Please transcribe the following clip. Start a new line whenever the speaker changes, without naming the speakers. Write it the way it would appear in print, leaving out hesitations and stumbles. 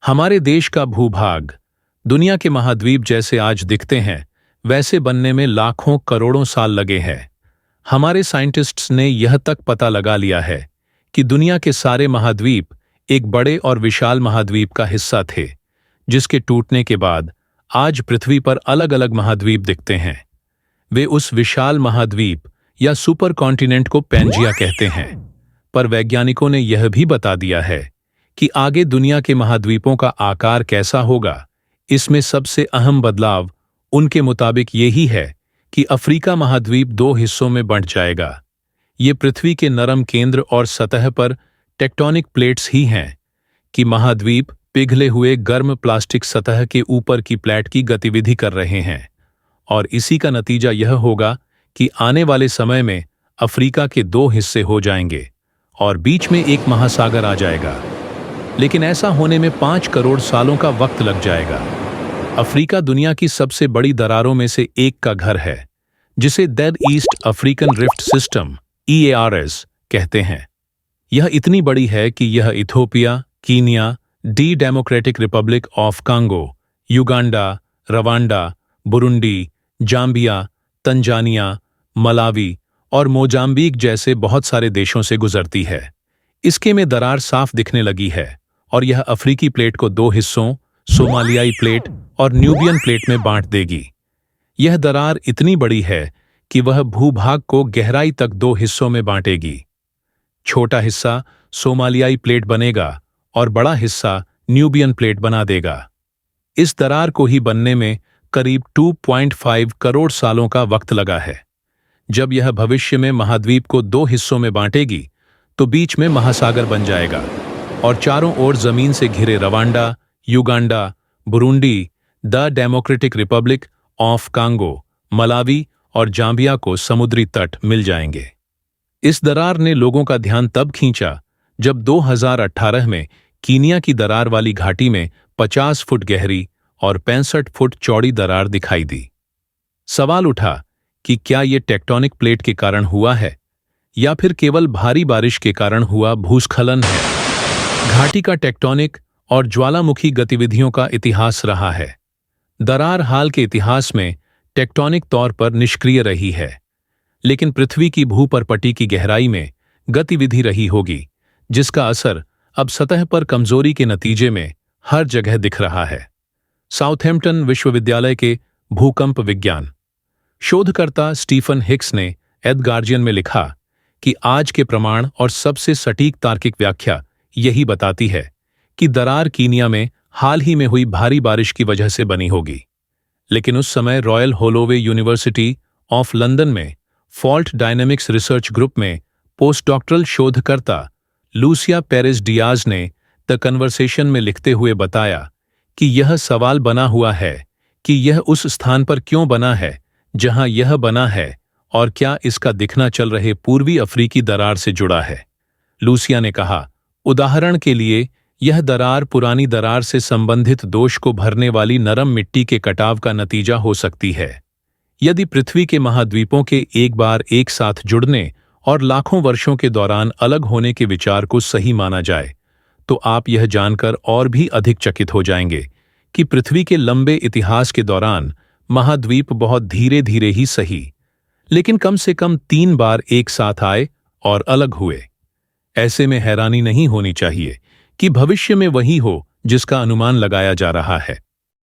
हमारे देश का भूभाग दुनिया के महाद्वीप जैसे आज दिखते हैं, वैसे बनने में लाखों करोड़ों साल लगे हैं। हमारे साइंटिस्ट्स ने यह तक पता लगा लिया है कि दुनिया के सारे महाद्वीप एक बड़े और विशाल महाद्वीप का हिस्सा थे, जिसके टूटने के बाद आज पृथ्वी पर अलग अलग महाद्वीप दिखते हैं। वे उस विशाल महाद्वीप या सुपर कॉन्टिनेंट को पैंजिया कहते हैं। पर वैज्ञानिकों ने यह भी बता दिया है कि आगे दुनिया के महाद्वीपों का आकार कैसा होगा। इसमें सबसे अहम बदलाव उनके मुताबिक यही है कि अफ्रीका महाद्वीप दो हिस्सों में बंट जाएगा। ये पृथ्वी के नरम केंद्र और सतह पर टेक्टोनिक प्लेट्स ही हैं कि महाद्वीप पिघले हुए गर्म प्लास्टिक सतह के ऊपर की प्लेट की गतिविधि कर रहे हैं, और इसी का नतीजा यह होगा कि आने वाले समय में अफ्रीका के दो हिस्से हो जाएंगे और बीच में एक महासागर आ जाएगा। लेकिन ऐसा होने में 5 करोड़ सालों का वक्त लग जाएगा। अफ्रीका दुनिया की सबसे बड़ी दरारों में से एक का घर है, जिसे dead east African rift system EARS कहते हैं। यह इतनी बड़ी है कि यह Ethiopia, Kenya, democratic Republic of Congo, Uganda, Rwanda, Burundi, Zambia, Tanzania, Malawi और मोजाम्बिक जैसे बहुत सारे देशों से गुजरती है। इसके में दरार साफ दिखने लगी है और यह अफ्रीकी प्लेट को दो हिस्सों, सोमालियाई प्लेट और न्यूबियन प्लेट में बांट देगी। यह दरार इतनी बड़ी है कि वह भूभाग को गहराई तक दो हिस्सों में बांटेगी। छोटा हिस्सा सोमालियाई प्लेट बनेगा और बड़ा हिस्सा न्यूबियन प्लेट बना देगा। इस दरार को ही बनने में करीब 2.5 करोड़ सालों का वक्त लगा है। जब यह भविष्य में महाद्वीप को दो हिस्सों में बांटेगी तो बीच में महासागर बन जाएगा और चारों ओर जमीन से घिरे Rwanda, Uganda, Burundi, democratic Republic of Congo, Malawi और जाम्बिया को समुद्री तट मिल जाएंगे। इस दरार ने लोगों का ध्यान तब खींचा जब 2018 में कीनिया की दरार वाली घाटी में 50 फुट गहरी और 65 फुट चौड़ी दरार दिखाई दी। सवाल उठा कि क्या ये टेक्टोनिक प्लेट के कारण हुआ है या फिर केवल भारी बारिश के कारण हुआ भूस्खलन है। घाटी का टेक्टोनिक और ज्वालामुखी गतिविधियों का इतिहास रहा है। दरार हाल के इतिहास में टेक्टोनिक तौर पर निष्क्रिय रही है, लेकिन पृथ्वी की भूपरपटी की गहराई में गतिविधि रही होगी, जिसका असर अब सतह पर कमजोरी के नतीजे में हर जगह दिख रहा है। साउथहैम्पटन विश्वविद्यालय के भूकंप विज्ञान शोधकर्ता स्टीफन हिक्स ने एद गार्जियन में लिखा कि आज के प्रमाण और सबसे सटीक तार्किक व्याख्या यही बताती है कि दरार कीनिया में हाल ही में हुई भारी बारिश की वजह से बनी होगी। लेकिन उस समय royal Holloway university of London में फॉल्ट डायनेमिक्स रिसर्च ग्रुप में पोस्ट डॉक्टरल शोधकर्ता लूसिया पेरेज डियाज ने द कन्वर्सेशन में लिखते हुए बताया कि यह सवाल बना हुआ है कि यह उस स्थान पर क्यों बना है जहां यह बना है, और क्या इसका दिखना चल रहे पूर्वी अफ्रीकी दरार से जुड़ा है। लूसिया ने कहा, उदाहरण के लिए यह दरार पुरानी दरार से संबंधित दोष को भरने वाली नरम मिट्टी के कटाव का नतीजा हो सकती है। यदि पृथ्वी के महाद्वीपों के एक बार एक साथ जुड़ने और लाखों वर्षों के दौरान अलग होने के विचार को सही माना जाए, तो आप यह जानकर और भी अधिक चकित हो जाएंगे कि पृथ्वी के लंबे इतिहास के दौरान महाद्वीप बहुत धीरे धीरे ही सही, लेकिन कम से कम 3 बार एक साथ आए और अलग हुए। ऐसे में हैरानी नहीं होनी चाहिए कि भविष्य में वही हो जिसका अनुमान लगाया जा रहा है।